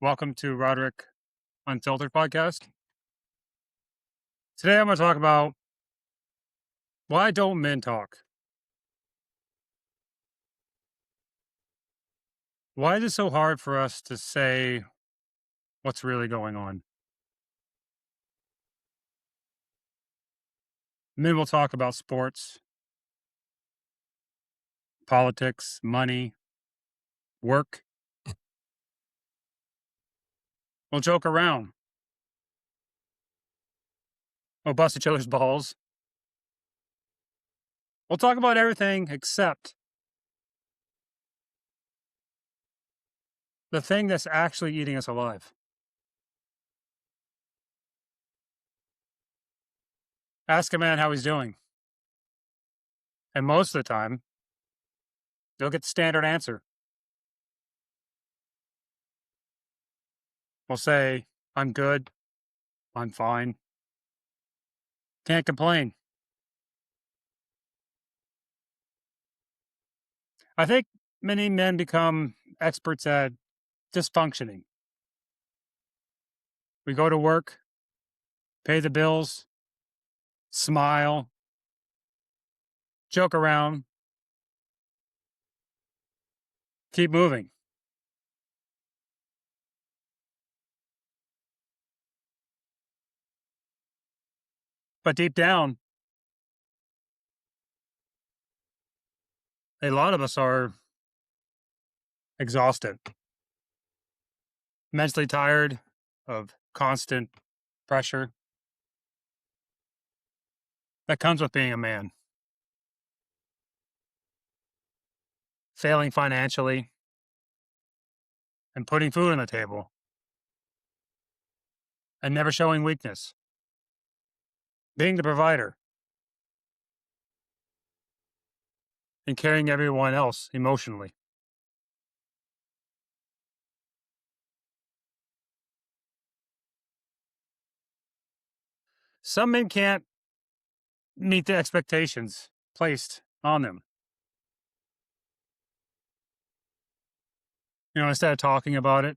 Welcome to Roderick Unfiltered podcast. Today I'm going to talk about why don't men talk? Why is it so hard for us to say what's really going on? Men will talk about sports, politics, money, work. We'll joke around. We'll bust each other's balls. We'll talk about everything except the thing that's actually eating us alive. Ask a man how he's doing. And most of the time, they'll get the standard answer. We'll say, I'm good. I'm fine. Can't complain. I think many men become experts at dysfunctioning. We go to work, pay the bills, smile, joke around, keep moving. But deep down, a lot of us are exhausted, mentally tired of constant pressure that comes with being a man, failing financially, and putting food on the table, and never showing weakness, being the provider, and carrying everyone else emotionally. Some men can't meet the expectations placed on them. Instead of talking about it,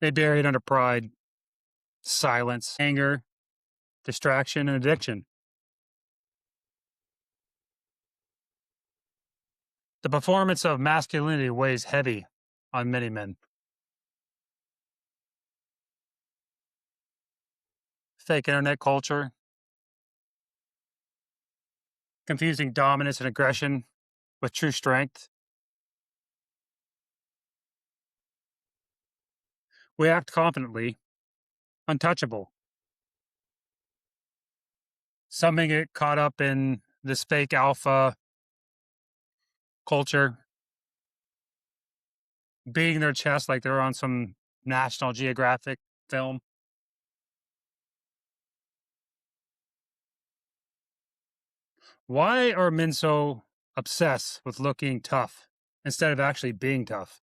they bury it under pride, silence, anger, distraction, and addiction. The performance of masculinity weighs heavy on many men. Fake internet culture, confusing dominance and aggression with true strength. We act confidently, untouchable. Some may get caught up in this fake alpha culture, beating their chest like they're on some National Geographic film. Why are men so obsessed with looking tough instead of actually being tough?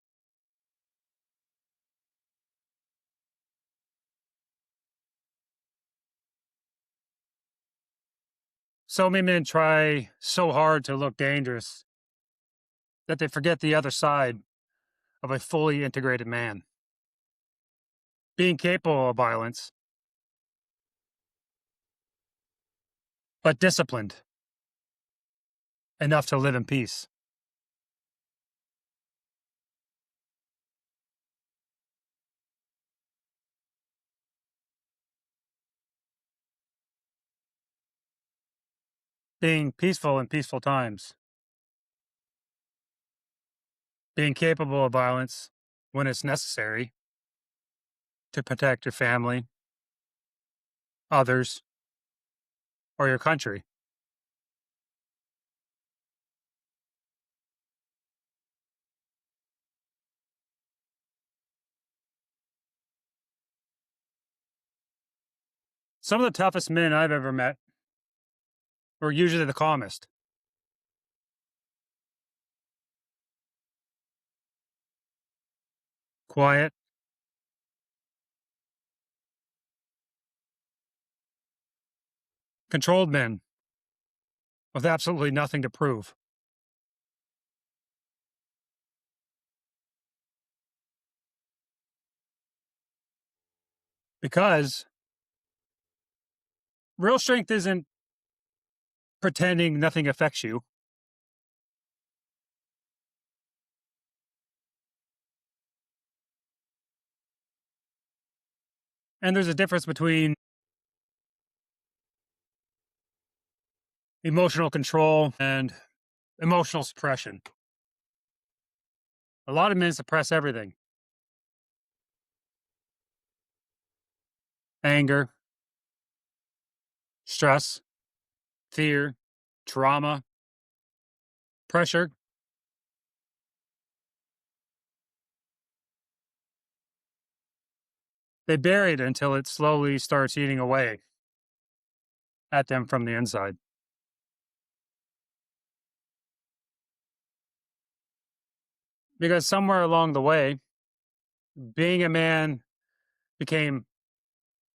So many men try so hard to look dangerous that they forget the other side of a fully integrated man. Being capable of violence, but disciplined enough to live in peace. Being peaceful in peaceful times. Being capable of violence when it's necessary to protect your family, others, or your country. Some of the toughest men I've ever met were usually the calmest. Quiet, controlled men with absolutely nothing to prove. because real strength isn't pretending nothing affects you. And there's a difference between emotional control and emotional suppression. A lot of men suppress everything: anger, stress, fear, trauma, pressure. They bury it until it slowly starts eating away at them from the inside. Because somewhere along the way, being a man became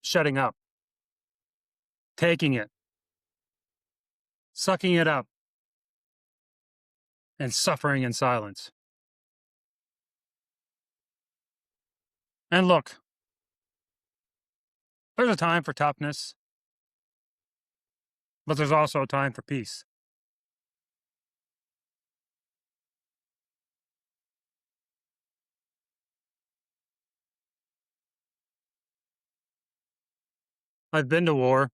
shutting up, taking it, sucking it up, and suffering in silence. And look, there's a time for toughness, but there's also a time for peace. I've been to war.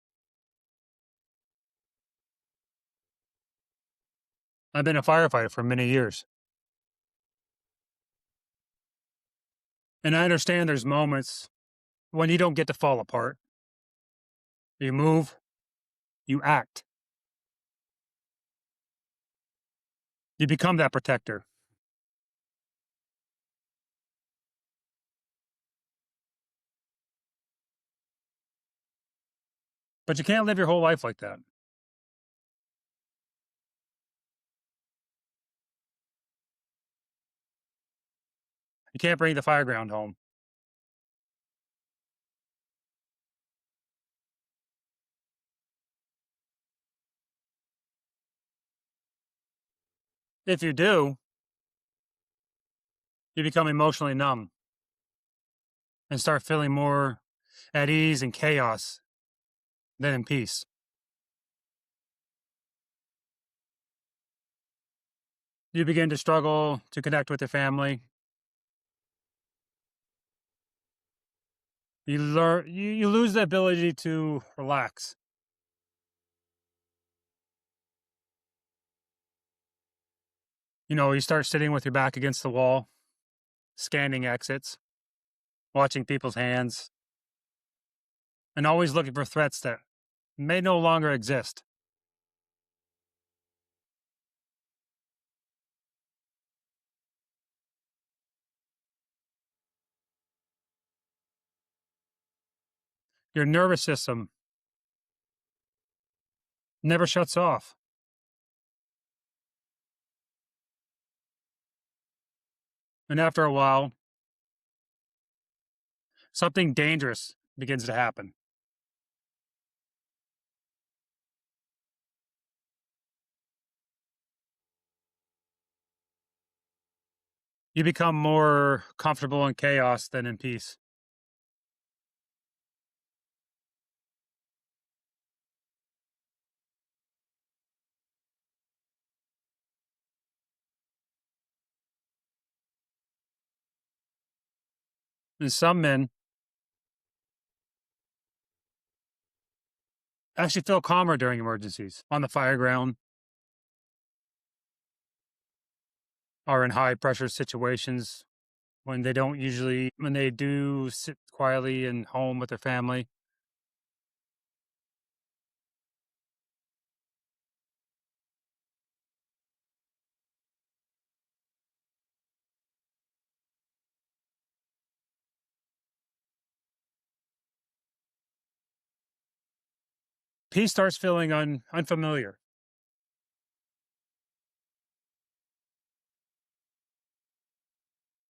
I've been a firefighter for many years. And I understand there's moments when you don't get to fall apart. You move, you act, you become that protector. But you can't live your whole life like that. You can't bring the fireground home. If you do, you become emotionally numb and start feeling more at ease in chaos than in peace. You begin to struggle to connect with your family. You lose the ability to relax. You start sitting with your back against the wall, scanning exits, watching people's hands, and always looking for threats that may no longer exist. Your nervous system never shuts off. And after a while, something dangerous begins to happen. You become more comfortable in chaos than in peace. And some men actually feel calmer during emergencies on the fire ground or in high pressure situations when they do sit quietly in home with their family. Peace starts feeling unfamiliar.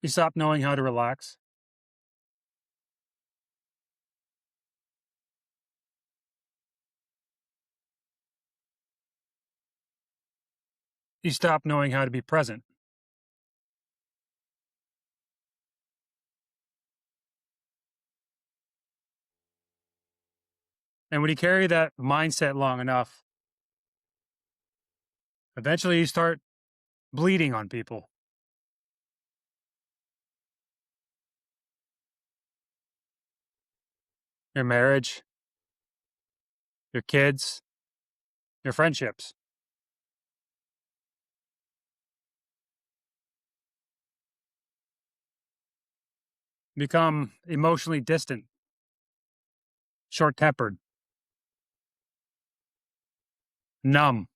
You stop knowing how to relax. You stop knowing how to be present. And when you carry that mindset long enough, eventually you start bleeding on people. Your marriage, your kids, your friendships become emotionally distant, short tempered, numb.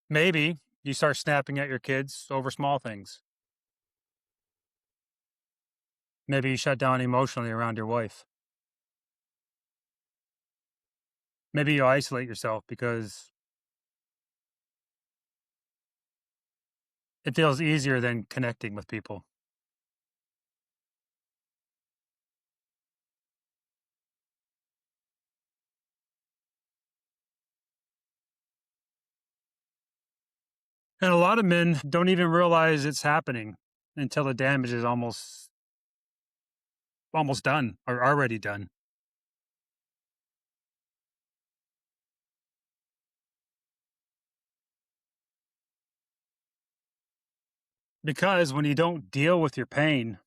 Maybe you start snapping at your kids over small things. Maybe you shut down emotionally around your wife. Maybe you isolate yourself because it feels easier than connecting with people. And a lot of men don't even realize it's happening until the damage is almost done or already done. Because when you don't deal with your pain,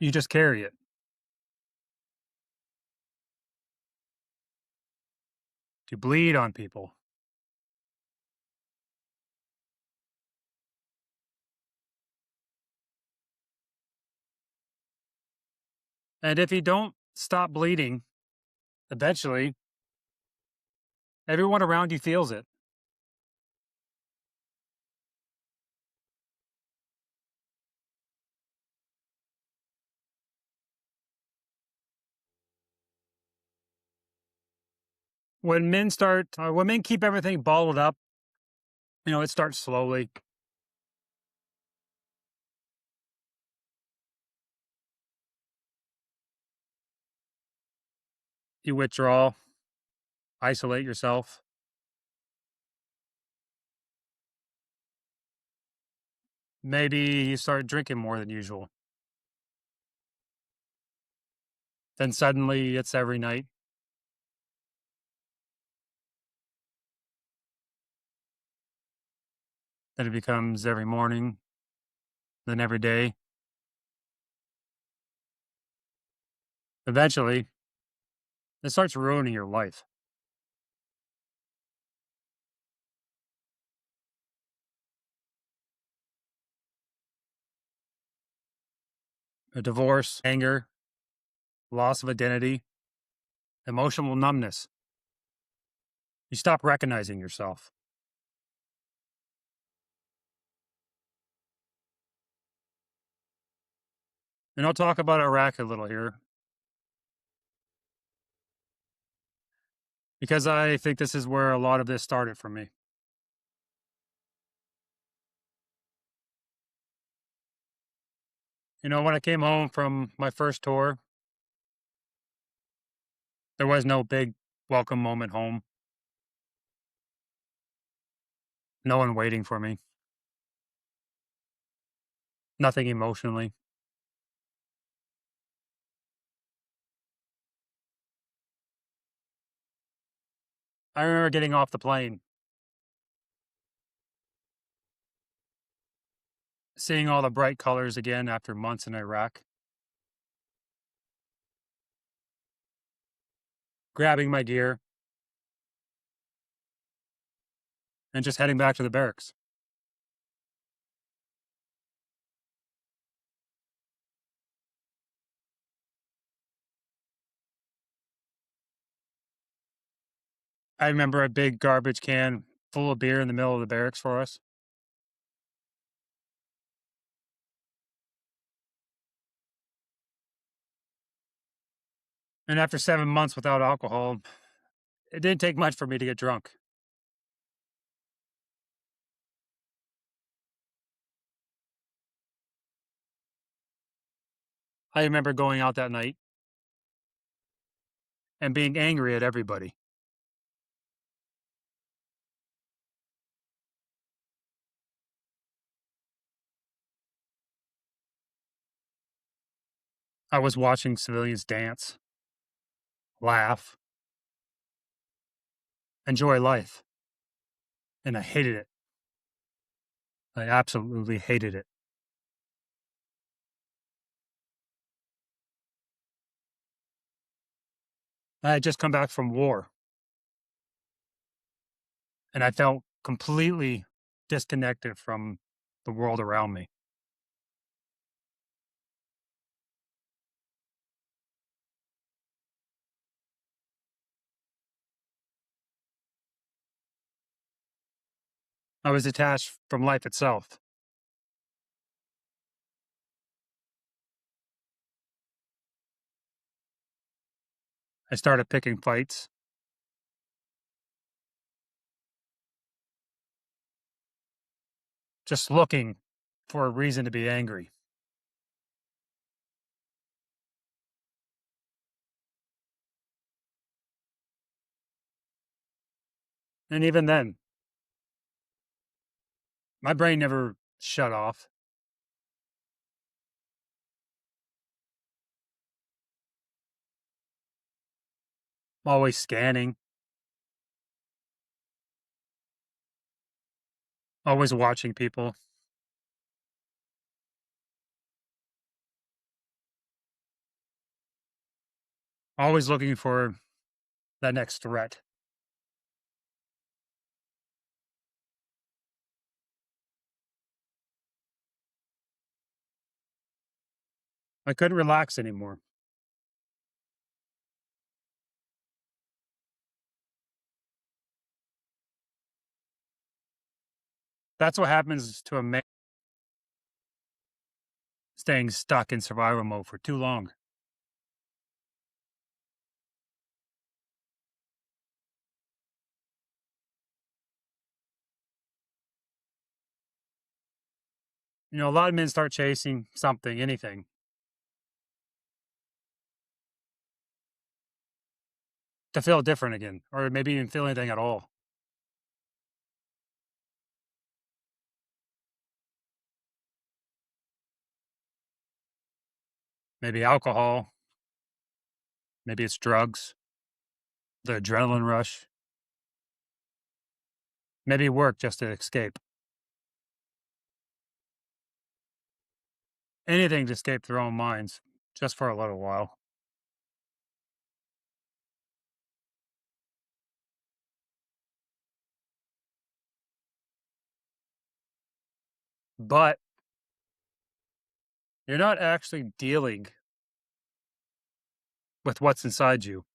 you just carry it. You bleed on people. And if you don't stop bleeding, eventually everyone around you feels it. When men keep everything bottled up, it starts slowly. You withdraw, isolate yourself. Maybe you start drinking more than usual. Then suddenly it's every night. Then it becomes every morning, then every day. Eventually, it starts ruining your life. A divorce, anger, loss of identity, emotional numbness. You stop recognizing yourself. And I'll talk about Iraq a little here because I think this is where a lot of this started for me. When I came home from my first tour, there was no big welcome moment home, no one waiting for me, nothing emotionally. I remember getting off the plane, seeing all the bright colors again after months in Iraq, grabbing my gear, and just heading back to the barracks. I remember a big garbage can full of beer in the middle of the barracks for us. And after 7 months without alcohol, it didn't take much for me to get drunk. I remember going out that night and being angry at everybody. I was watching civilians dance, laugh, enjoy life, and I hated it. I absolutely hated it. I had just come back from war, and I felt completely disconnected from the world around me. I was detached from life itself. I started picking fights, just looking for a reason to be angry. And even then, my brain never shut off. I'm always scanning, always watching people, always looking for that next threat. I couldn't relax anymore. That's what happens to a man staying stuck in survival mode for too long. A lot of men start chasing something, anything, to feel different again, or maybe even feel anything at all. Maybe alcohol, maybe it's drugs, the adrenaline rush, maybe work just to escape. Anything to escape their own minds just for a little while. But you're not actually dealing with what's inside you.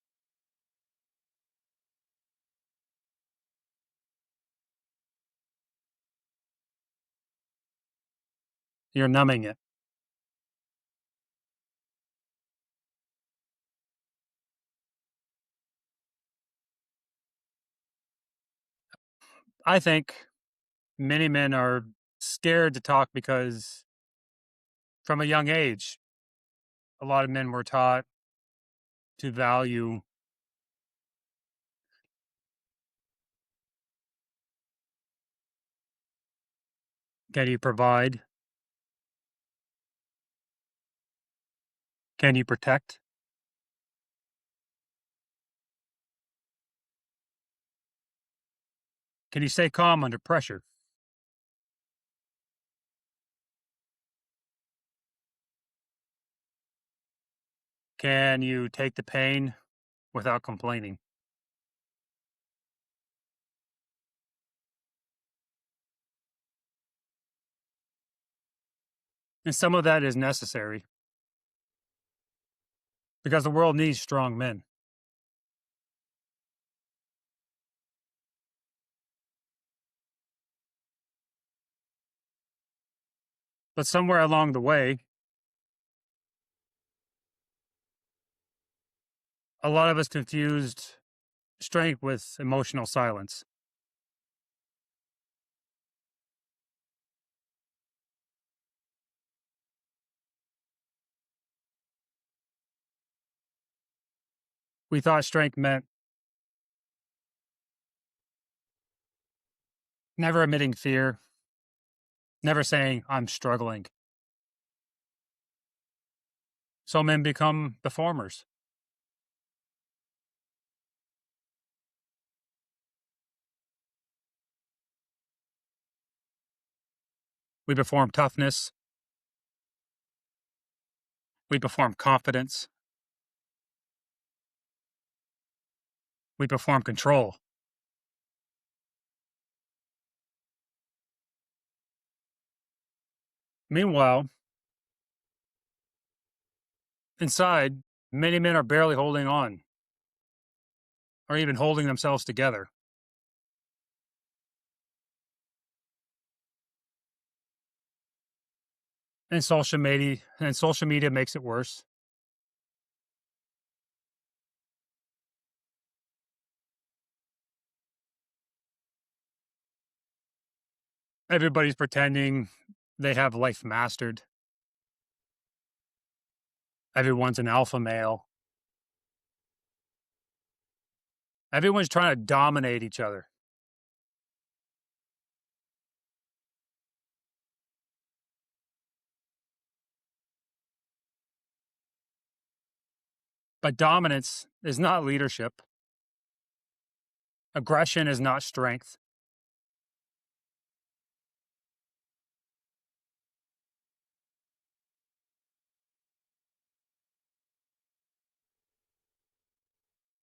You're numbing it. I think many men are scared to talk because from a young age, a lot of men were taught to value, can you provide? Can you protect? Can you stay calm under pressure? Can you take the pain without complaining? And some of that is necessary because the world needs strong men. But somewhere along the way, a lot of us confused strength with emotional silence. We thought strength meant never admitting fear, never saying, I'm struggling. So men become performers. We perform toughness, we perform confidence, we perform control. Meanwhile, inside, many men are barely holding on or even holding themselves together. And social media makes it worse. Everybody's pretending they have life mastered. Everyone's an alpha male. Everyone's trying to dominate each other. But dominance is not leadership. Aggression is not strength.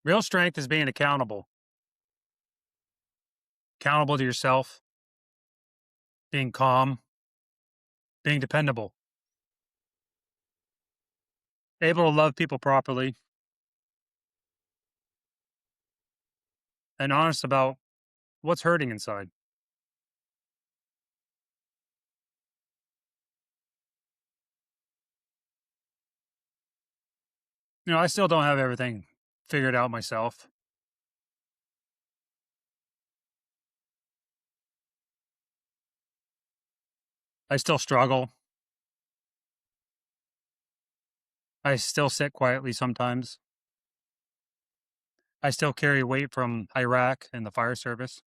Real strength is being accountable to yourself, being calm, being dependable, able to love people properly, and honest about what's hurting inside. I still don't have everything figured out myself. I still struggle. I still sit quietly sometimes. I still carry weight from Iraq and the fire service.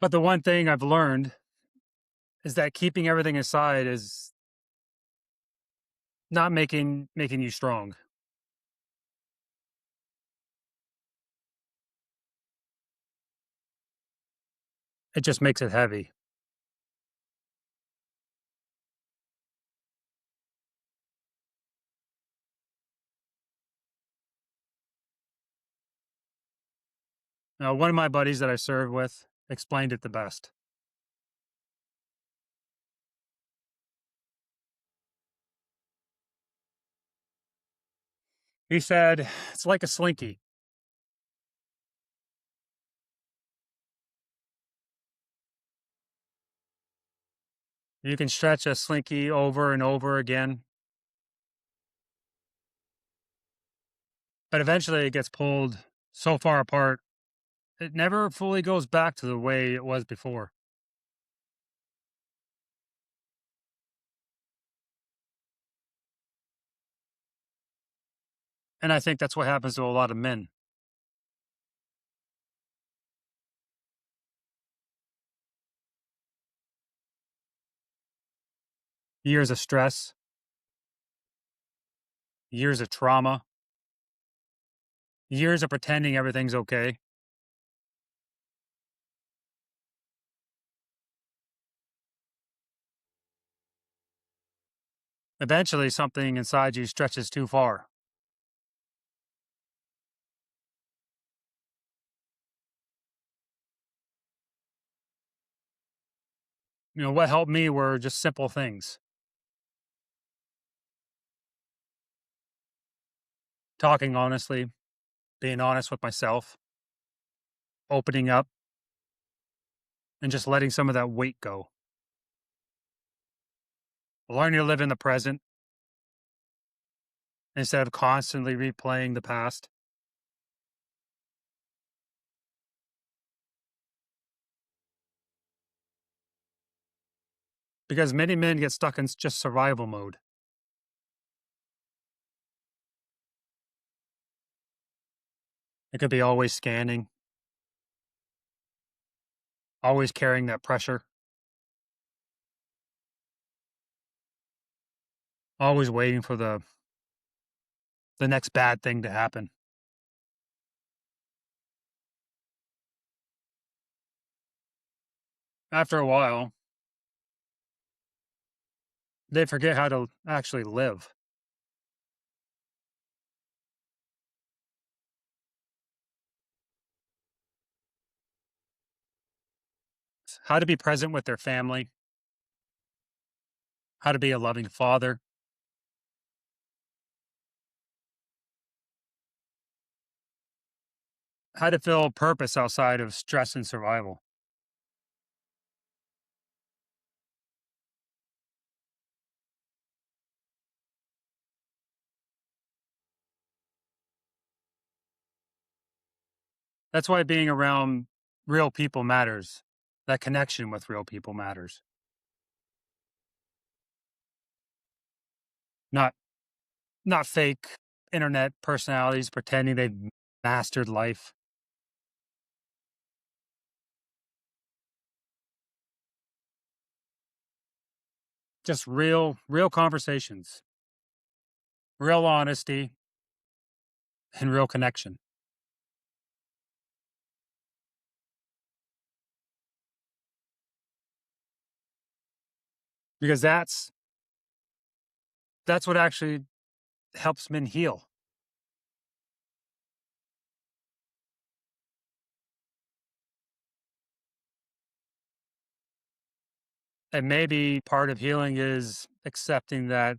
But the one thing I've learned is that keeping everything aside is not making you strong. It just makes it heavy. Now, one of my buddies that I served with explained it the best. He said, it's like a slinky. You can stretch a slinky over and over again, but eventually it gets pulled so far apart, it never fully goes back to the way it was before. And I think that's what happens to a lot of men. Years of stress, years of trauma, years of pretending everything's okay. Eventually, something inside you stretches too far. What helped me were just simple things: talking honestly, being honest with myself, opening up, and just letting some of that weight go. Learning to live in the present instead of constantly replaying the past. because many men get stuck in just survival mode. It could be always scanning, always carrying that pressure, always waiting for the next bad thing to happen. After a while, they forget how to actually live, how to be present with their family, how to be a loving father, how to feel purpose outside of stress and survival. That's why being around real people matters. That connection with real people matters. Not not fake internet personalities pretending they've mastered life. Just real conversations, real honesty, and real connection. Because that's what actually helps men heal. And maybe part of healing is accepting that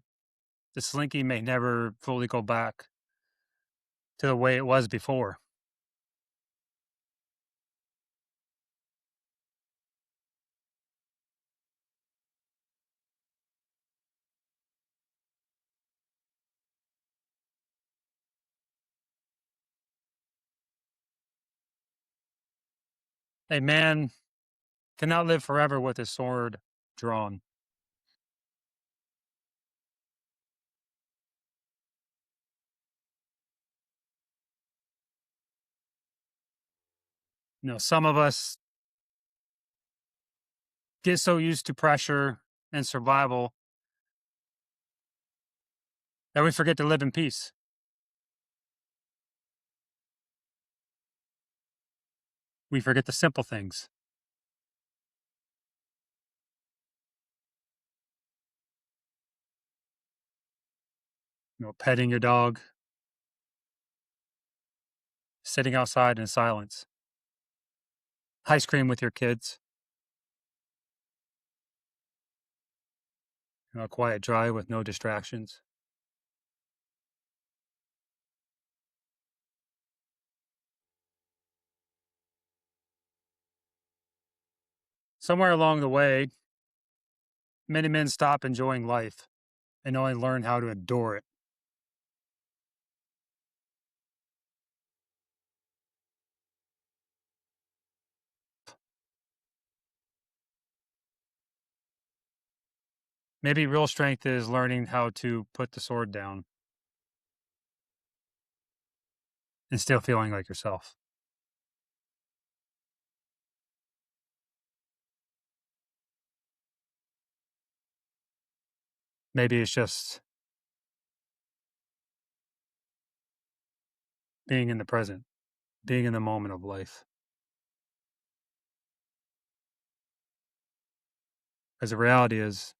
the slinky may never fully go back to the way it was before. A man cannot live forever with his sword drawn. Some of us get so used to pressure and survival that we forget to live in peace. We forget the simple things, petting your dog, sitting outside in silence, ice cream with your kids, a quiet drive with no distractions. Somewhere along the way, many men stop enjoying life and only learn how to endure it. Maybe real strength is learning how to put the sword down and still feeling like yourself. Maybe it's just being in the present, being in the moment of life. Because the reality is,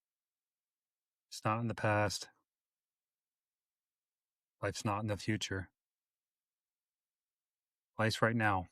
it's not in the past, life's not in the future, life's right now.